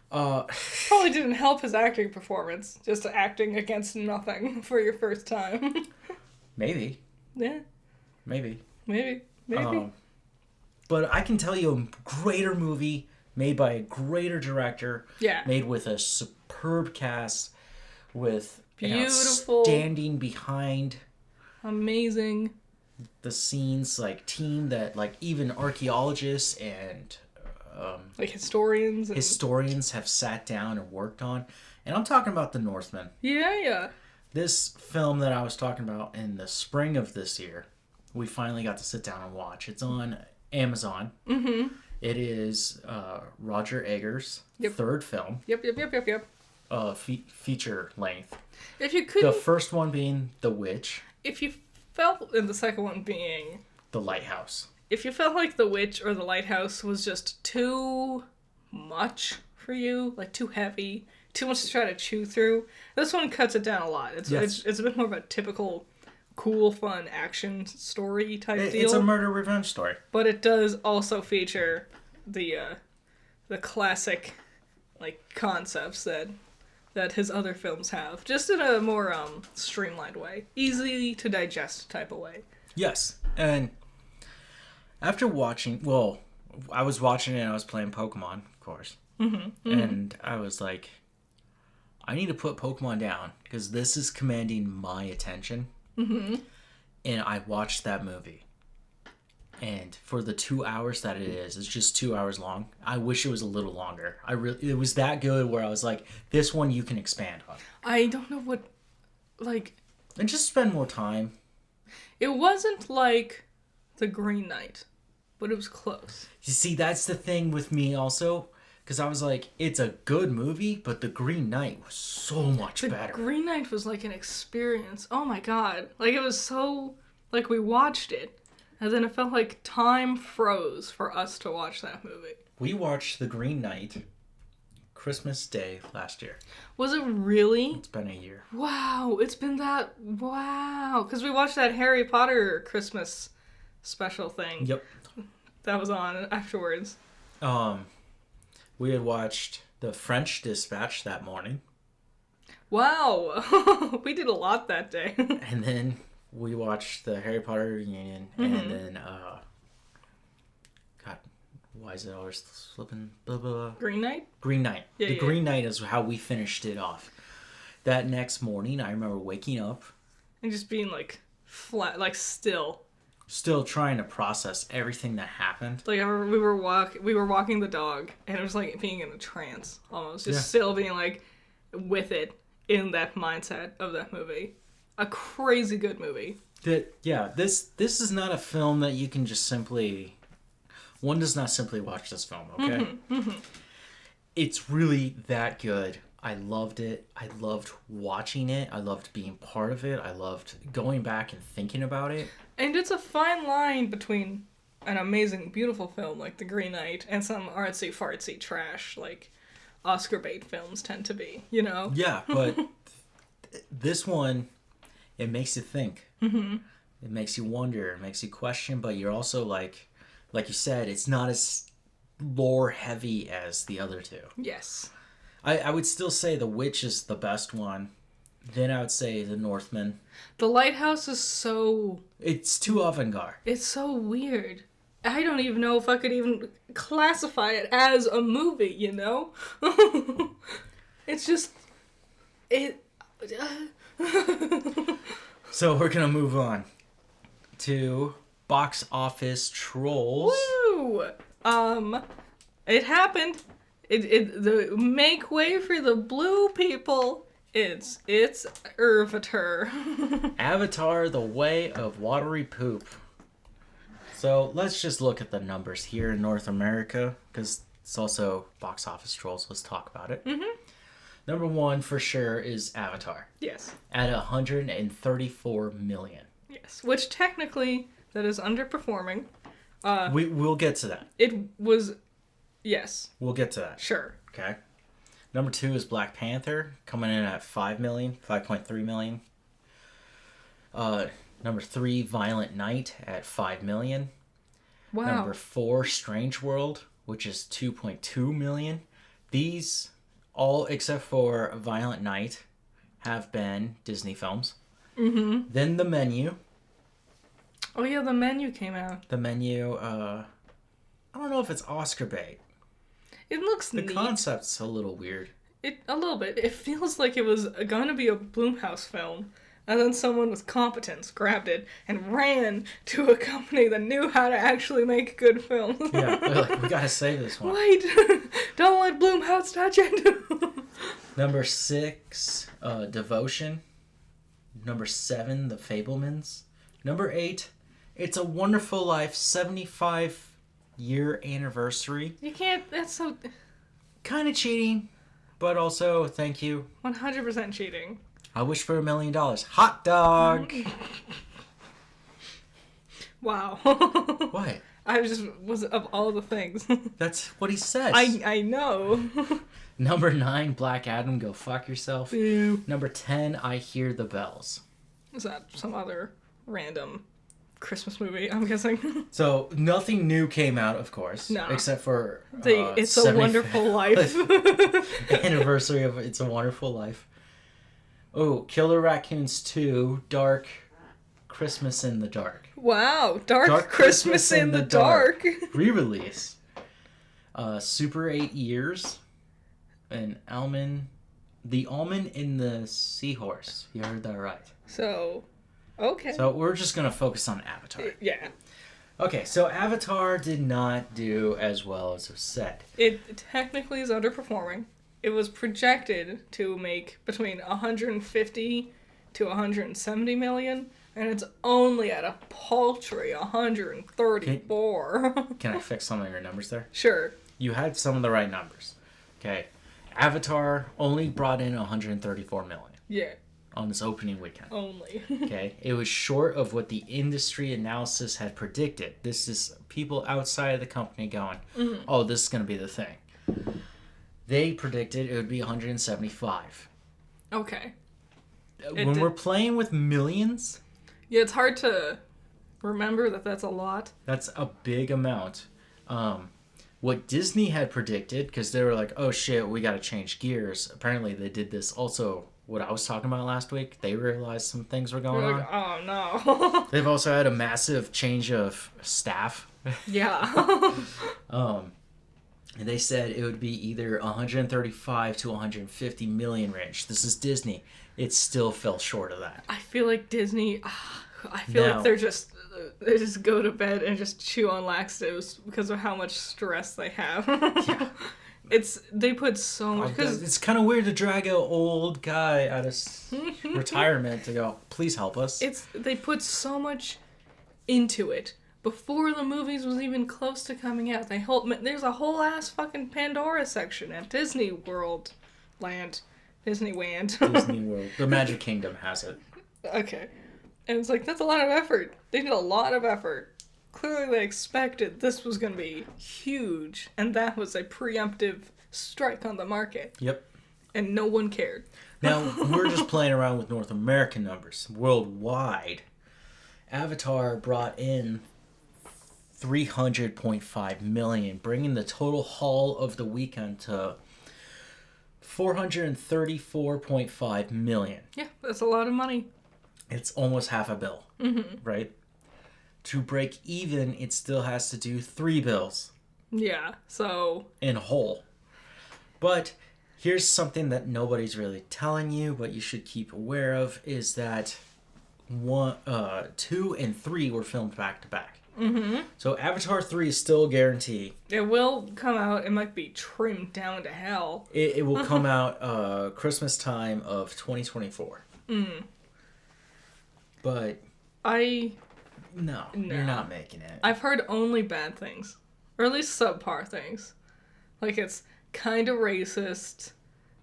Probably didn't help his acting performance, just acting against nothing for your first time. Maybe. Yeah. Maybe. But I can tell you a greater movie made by a greater director. Yeah. Made with a superb cast, with beautiful, standing behind, amazing the scenes, team that even archaeologists and historians have sat down and worked on. And I'm talking about The Northman. Yeah. This film that I was talking about in the spring of this year, we finally got to sit down and watch. It's on Amazon. Mm-hmm. It is Roger Eggers' third film. Yep. Feature length. If you could, the first one being The Witch. If you felt, and the second one being The Lighthouse. If you felt like The Witch or The Lighthouse was just too much for you, too heavy, too much to try to chew through, this one cuts it down a lot. It's a bit more of a typical cool, fun action story type deal. It's a murder revenge story. But it does also feature the classic concepts that his other films have, just in a more streamlined way, easy to digest type of way. Yes, and after watching, I was watching it and I was playing Pokemon, of course, and I was like, I need to put Pokemon down because this is commanding my attention. Mm-hmm. And I watched that movie. And for the 2 hours that it is, it's just 2 hours long. I wish it was a little longer. It was that good where I was like, this one you can expand on. I don't know what, And just spend more time. It wasn't like The Green Knight, but it was close. You see, that's the thing with me also. Because I was like, it's a good movie, but The Green Knight was so much better. The Green Knight was like an experience. Oh my god. It was so... we watched it, and then it felt like time froze for us to watch that movie. We watched The Green Knight Christmas Day last year. Was it really? It's been a year. Wow, it's been that... Wow. Because we watched that Harry Potter Christmas special thing. Yep. That was on afterwards. We had watched The French Dispatch that morning. Wow. We did a lot that day. And then we watched the Harry Potter reunion. Mm-hmm. And then, God, why is it always slipping? Blah, blah, blah. Green Knight? Green Knight. Yeah, Green Knight is how we finished it off. That next morning, I remember waking up. And just being flat, still trying to process everything that happened. I remember we were walking the dog, and it was like being in a trance almost, just still being with it in that mindset of that movie. A crazy good movie. This is not a film that you can just simply. One does not simply watch this film. Okay, It's really that good. I loved it. I loved watching it. I loved being part of it. I loved going back and thinking about it. And it's a fine line between an amazing, beautiful film like The Green Knight and some artsy-fartsy trash like Oscar bait films tend to be, Yeah, but this one, it makes you think. Mm-hmm. It makes you wonder. It makes you question, but you're also like you said, it's not as lore heavy as the other two. Yes. I would still say The Witch is the best one. Then I would say The Northman. The Lighthouse is so... It's too avant-garde. It's so weird. I don't even know if I could even classify it as a movie, you know? It's just... So we're going to move on to box office trolls. Woo! It happened. The make way for the blue people. It's Avatar. Avatar: The Way of Watery Poop. So let's just look at the numbers here in North America, because it's also box office trolls. Let's talk about it. Mm-hmm. Number one for sure is Avatar. Yes. At 134 million. Yes, which technically that is underperforming. We'll get to that. It was, yes. We'll get to that. Sure. Okay. Number two is Black Panther, coming in at 5.3 million. Number three, Violent Night at 5 million. Wow. Number four, Strange World, which is 2.2 million. These, all except for Violent Night, have been Disney films. Mm-hmm. Then The Menu. Oh yeah, The Menu came out. The Menu, I don't know if it's Oscar bait. It looks neat. The concept's a little weird. A little bit. It feels like it was going to be a Blumhouse film. And then someone with competence grabbed it and ran to a company that knew how to actually make good films. Yeah, they're like, we gotta save this one. Wait, don't let Blumhouse touch it. Number six, Devotion. Number seven, The Fabelmans. Number eight, It's a Wonderful Life 75-year anniversary. You can't, that's so... Kind of cheating, but also thank you. 100% cheating. I wish for $1 million. Hot dog! Wow. What? I just was of all the things. That's what he says. I know. Number 9, Black Adam, Go Fuck Yourself. Ew. Number 10, I Hear the Bells. Is that some other random Christmas movie, I'm guessing? So, nothing new came out, of course. No. Except for It's a Wonderful Life. Anniversary of It's a Wonderful Life. Oh, Killer Raccoons 2, Dark Christmas in the Dark. Wow, Dark Christmas in the Dark. Re-release. Super 8 Years. And The Almond in the Seahorse. You heard that right. So, okay. So we're just going to focus on Avatar. Yeah. Okay, so Avatar did not do as well as was said. It technically is underperforming. It was projected to make between 150 to 170 million, and it's only at a paltry 134. Can I fix some of your numbers there? Sure. You had some of the right numbers. Okay. Avatar only brought in 134 million. Yeah. On its opening weekend. Only. Okay. It was short of what the industry analysis had predicted. This is people outside of the company going, oh, this is going to be the thing. They predicted it would be 175. Okay. When we're playing with millions... Yeah, it's hard to remember that that's a lot. That's a big amount. What Disney had predicted, because they were like, oh shit, we got to change gears. Apparently they did this also, what I was talking about last week. They realized some things were going on. Oh no. They've also had a massive change of staff. Yeah. And they said it would be either 135 to 150 million range. This is Disney. It still fell short of that. I feel like Disney, I feel like they just go to bed and just chew on laxatives because of how much stress they have. Yeah. They put so much. It's kind of weird to drag an old guy out of retirement to go, please help us. They put so much into it. Before the movies was even close to coming out, there's a whole ass fucking Pandora section at Disney World Land. Disneyland. Disney World. The Magic Kingdom has it. Okay. And it's like, that's a lot of effort. They did a lot of effort. Clearly they expected this was going to be huge, and that was a preemptive strike on the market. Yep. And no one cared. Now, we're just playing around with North American numbers. Worldwide, Avatar brought in $300.5 million, bringing the total haul of the weekend to $434.5 million. Yeah, that's a lot of money. It's almost half a bill, right? To break even, it still has to do 3 bills. Yeah, so... in whole. But here's something that nobody's really telling you, but you should keep aware of, is that 2 and 3 were filmed back to back. Mm-hmm. So Avatar 3 is still a guarantee. It will come out. It might be trimmed down to hell. It will come out Christmas time of 2024. But... No, you're not making it. I've heard only bad things. Or at least subpar things. Like, it's kind of racist.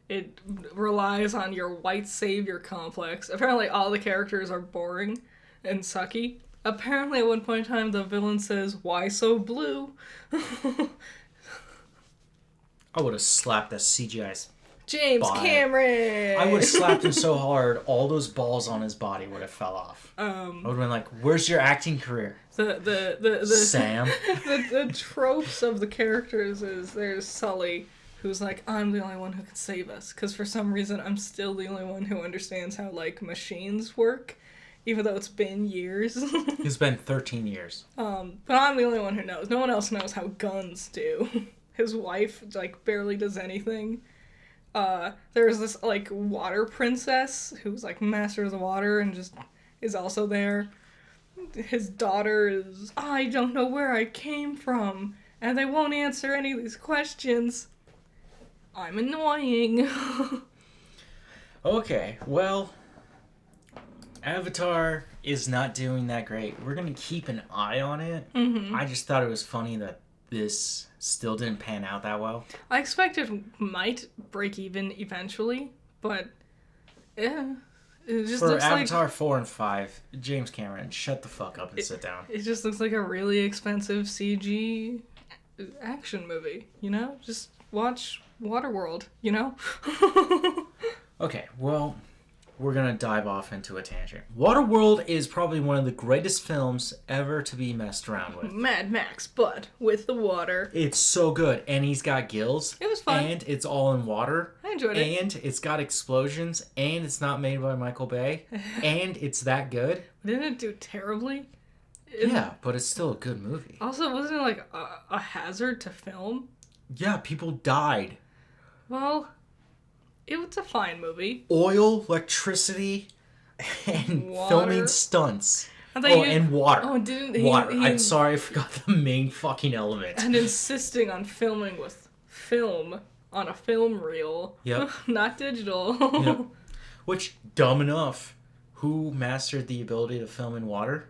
It relies on your white savior complex. Apparently all the characters are boring and sucky. Apparently at one point in time the villain says, "Why so blue?" I would have slapped that CGI James Cameron! I would have slapped him so hard, all those balls on his body would have fell off. I would have been like, where's your acting career? The Sam? the tropes of the characters is there's Sully, who's like, I'm the only one who can save us, because for some reason I'm still the only one who understands how, like, machines work, even though it's been years. It's been 13 years. But I'm the only one who knows. No one else knows how guns do. His wife, like, barely does anything. There's this, like, water princess who's, like, master of the water and just is also there. His daughter is, I don't know where I came from, and they won't answer any of these questions. I'm annoying. Okay, well, Avatar is not doing that great. We're gonna keep an eye on it. Mm-hmm. I just thought it was funny that this still didn't pan out that well. I expect it might break even eventually, but yeah, it just looks Avatar like 4 and 5, James Cameron, shut the fuck up and sit down. It just looks like a really expensive CG action movie, you know? Just watch Waterworld, you know? Okay, well, we're gonna dive off into a tangent. Waterworld is probably one of the greatest films ever to be messed around with. Mad Max, but with the water. It's so good, and he's got gills. It was fun. And it's all in water. I enjoyed it. And it's got explosions, and it's not made by Michael Bay, and it's that good. Didn't it do terribly? Yeah, but it's still a good movie. Also, wasn't it like a hazard to film? Yeah, people died. Well, it was a fine movie. Oil, electricity, and water. filming stunts. And water. Oh, didn't he? Water. I'm sorry, I forgot the main fucking element. And insisting on filming with film on a film reel. Yep. Not digital. Yep. Which, dumb enough, who mastered the ability to film in water?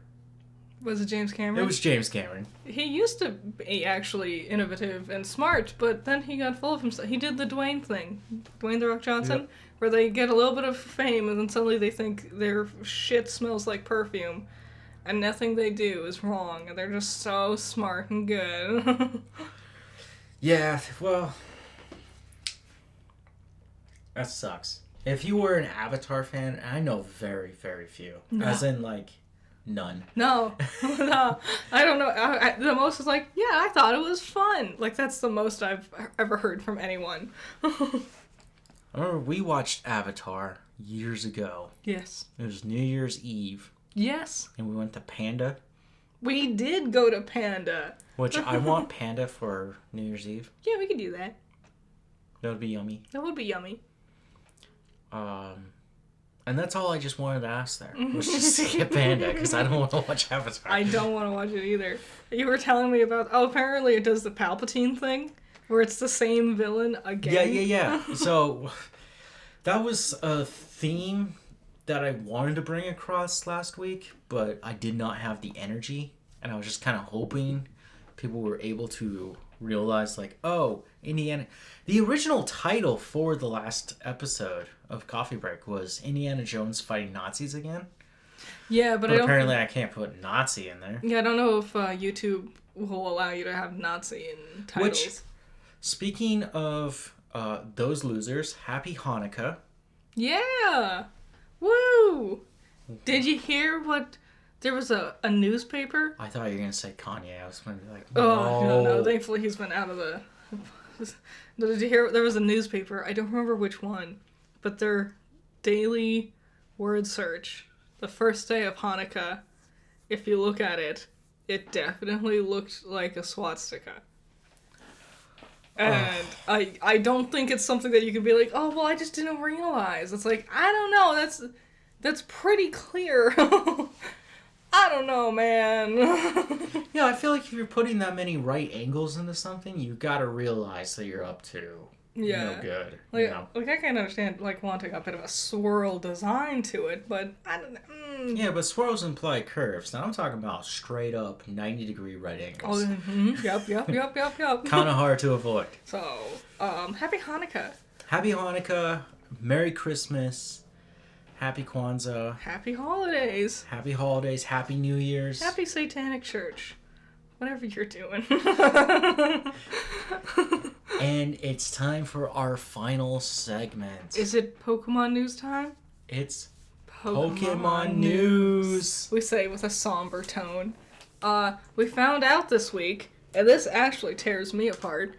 Was it James Cameron? It was James Cameron. He used to be actually innovative and smart, but then he got full of himself. He did the Dwayne thing, Dwayne The Rock Johnson, yep. Where they get a little bit of fame and then suddenly they think their shit smells like perfume, and nothing they do is wrong, and they're just so smart and good. Yeah, well, that sucks. If you were an Avatar fan, I know very, very few. No. As in, like, none. No. No. I don't know. The most is like, yeah, I thought it was fun. Like, that's the most I've ever heard from anyone. I remember we watched Avatar years ago. Yes. It was New Year's Eve. Yes. And we went to Panda. We did go to Panda. Which I want Panda for New Year's Eve. Yeah, we could do that. That would be yummy. That would be yummy. And that's all I just wanted to ask there. Was just to get Panda, because I don't want to watch Avatar. I don't want to watch it either. You were telling me about, apparently it does the Palpatine thing, where it's the same villain again. Yeah. So, that was a theme that I wanted to bring across last week, but I did not have the energy, and I was just kind of hoping people were able to realize, like, oh, Indiana... The original title for the last episode of Coffee Break was Indiana Jones fighting Nazis again. Yeah, but apparently I can't put Nazi in there. Yeah, I don't know if YouTube will allow you to have Nazi in titles. Which, speaking of those losers, happy Hanukkah. Yeah! Woo! Did you hear what There was a newspaper. I thought you were going to say Kanye. I was going to be like, no. No. Thankfully, he's been out of the... Did you hear? There was a newspaper. I don't remember which one. But their daily word search, the first day of Hanukkah, if you look at it, it definitely looked like a swastika. And I don't think it's something that you can be like, oh, well, I just didn't realize. It's like, I don't know, that's pretty clear. I don't know, man. Yeah, I feel like if you're putting that many right angles into something, you gotta realize that you're up to no good. Like, you know? Like, I can understand, like, wanting a bit of a swirl design to it, but I don't know. Yeah, but swirls imply curves. Now I'm talking about straight up 90-degree right angles. Oh, Yep. Kind of hard to avoid. So, happy Hanukkah. Happy Hanukkah. Merry Christmas. Happy Kwanzaa. Happy holidays. Happy holidays. Happy New Year's. Happy Satanic Church. Whatever you're doing. And it's time for our final segment. Is it Pokemon news time? It's Pokemon news. We say with a somber tone. We found out this week, and this actually tears me apart,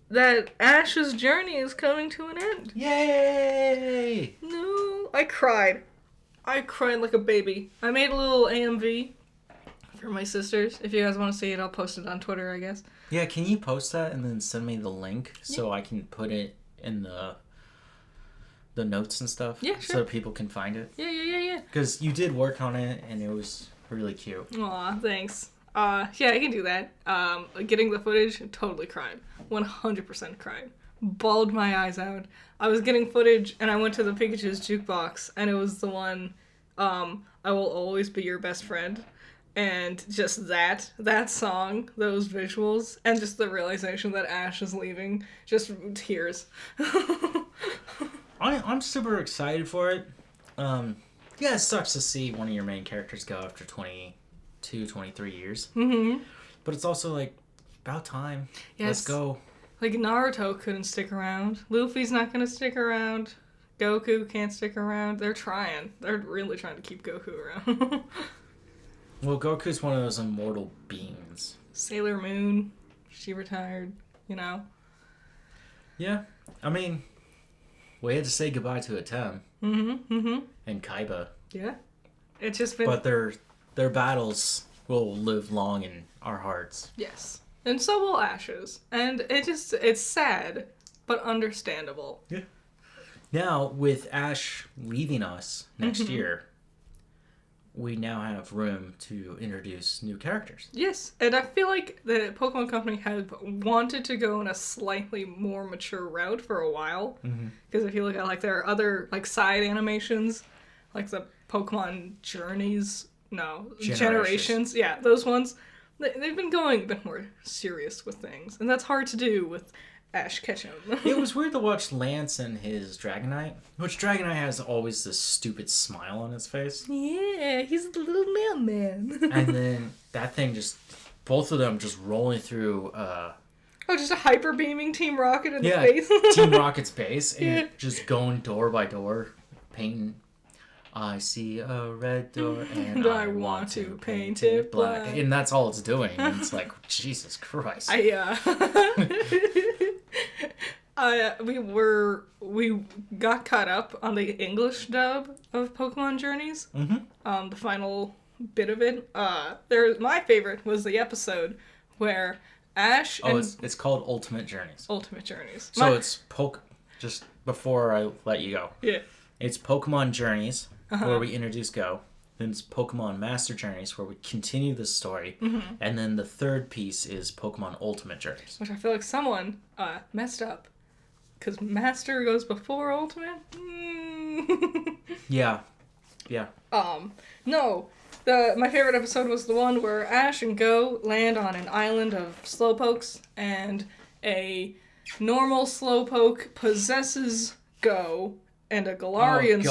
that Ash's journey is coming to an end. Yay! No, I cried. I cried like a baby. I made a little AMV for my sisters. If you guys want to see it, I'll post it on Twitter, I guess. Yeah, can you post that and then send me the link so I can put it in the notes and stuff? Yeah, sure. So people can find it? Yeah. Because you did work on it and it was really cute. Aw, thanks. Yeah, I can do that. Getting the footage, totally cried. 100% cried. Bawled my eyes out. I was getting footage and I went to the Pikachu's jukebox and it was the one, I Will Always Be Your Best Friend. And just that song, those visuals, and just the realization that Ash is leaving, just tears. I'm super excited for it. Yeah, it sucks to see one of your main characters go after 22, 23 years. Mm-hmm. But it's also like, about time. Yes. Let's go. Like, Naruto couldn't stick around. Luffy's not gonna stick around. Goku can't stick around. They're trying. They're really trying to keep Goku around. Well, Goku's one of those immortal beings. Sailor Moon, she retired, you know? Yeah. I mean, we had to say goodbye to Atem. Mm-hmm. And Kaiba. Yeah. It's just been... But their battles will live long in our hearts. Yes. And so will Ash's. And it's sad, but understandable. Yeah. Now, with Ash leaving us next year, we now have room to introduce new characters. Yes, and I feel like the Pokemon Company had wanted to go in a slightly more mature route for a while. Because if you look at, like, their other, like, side animations, like the Pokemon Generations. Yeah, those ones. They've been going a bit more serious with things. And that's hard to do with Ash Ketchum. It was weird to watch Lance and his Dragonite, which Dragonite has always this stupid smile on his face. Yeah, he's the little mailman. And then that thing both of them just rolling through... just a hyper beaming Team Rocket in the face. Team Rocket's base, and just going door by door, painting... I see a red door, and I want to paint it black. And that's all it's doing. And it's like, Jesus Christ. We got caught up on the English dub of Pokemon Journeys. Mm-hmm. The final bit of it. My favorite was the episode where Ash and... it's called Ultimate Journeys. Ultimate Journeys. So it's just before I let you go. Yeah. It's Pokemon Journeys, where we introduce Go. Then it's Pokemon Master Journeys, where we continue the story. And then the third piece is Pokemon Ultimate Journeys. Which I feel like someone messed up. Because Master goes before Ultimate? Yeah. No. My favorite episode was the one where Ash and Go land on an island of Slowpokes, and a normal Slowpoke possesses Go, and a Galarian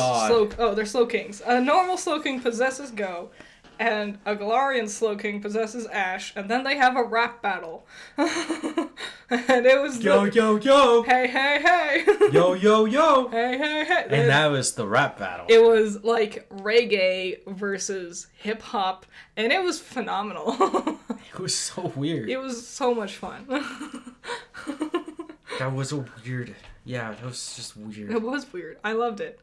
they're Slowkings. A normal Slowking possesses Go, and a Galarian Slowking possesses Ash, and then they have a rap battle. And it was yo, yo! Hey, hey, hey! Yo, yo, yo! Hey, hey, hey! And that was the rap battle. It was like reggae versus hip-hop, and it was phenomenal. It was so weird. It was so much fun. That was a weird... Yeah, it was just weird. It was weird. I loved it.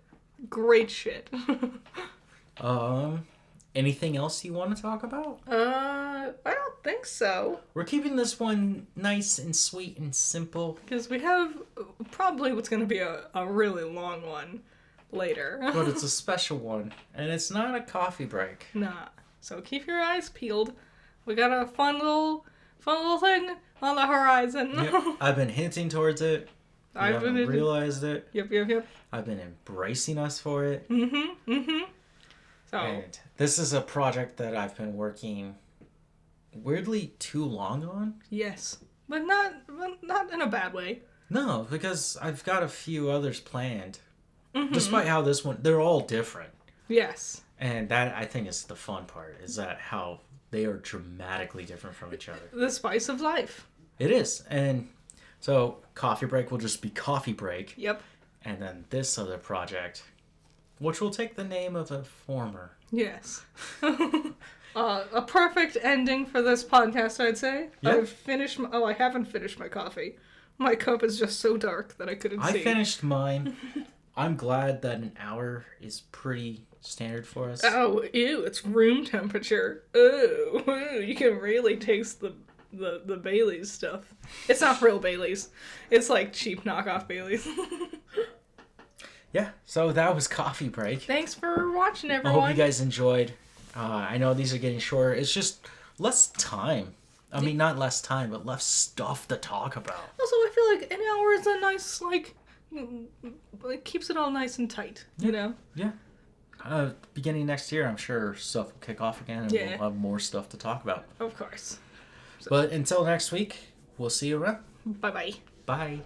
Great shit. Anything else you want to talk about? I don't think so. We're keeping this one nice and sweet and simple. Because we have probably what's going to be a really long one later. But it's a special one. And it's not a coffee break. Nah. So keep your eyes peeled. We got a fun little thing on the horizon. Yep. I've been hinting towards it. I haven't realized it. Yep. I've been embracing us for it. So. And this is a project that I've been working weirdly too long on. Yes. But not in a bad way. No, because I've got a few others planned. Despite how this one, they're all different. Yes. And that, I think, is the fun part, is that how they are dramatically different from each other. The spice of life. It is. And so coffee break will just be coffee break. Yep. And then this other project, which will take the name of a former. Yes. A perfect ending for this podcast, I'd say. Yep. I haven't finished my coffee. My cup is just so dark that I couldn't see. I finished mine. I'm glad that an hour is pretty standard for us. Oh, ew, it's room temperature. Ooh, you can really taste the Bailey's stuff. It's not real Bailey's. It's like cheap knockoff Bailey's. Yeah, so that was Coffee Break. Thanks for watching, everyone. I hope you guys enjoyed. I know these are getting shorter. It's just less time. I mean, not less time, but less stuff to talk about. Also, I feel like an hour is a nice, it keeps it all nice and tight, you know? Yeah. Beginning next year, I'm sure stuff will kick off again and we'll have more stuff to talk about. Of course. But until next week, we'll see you around. Bye-bye. Bye.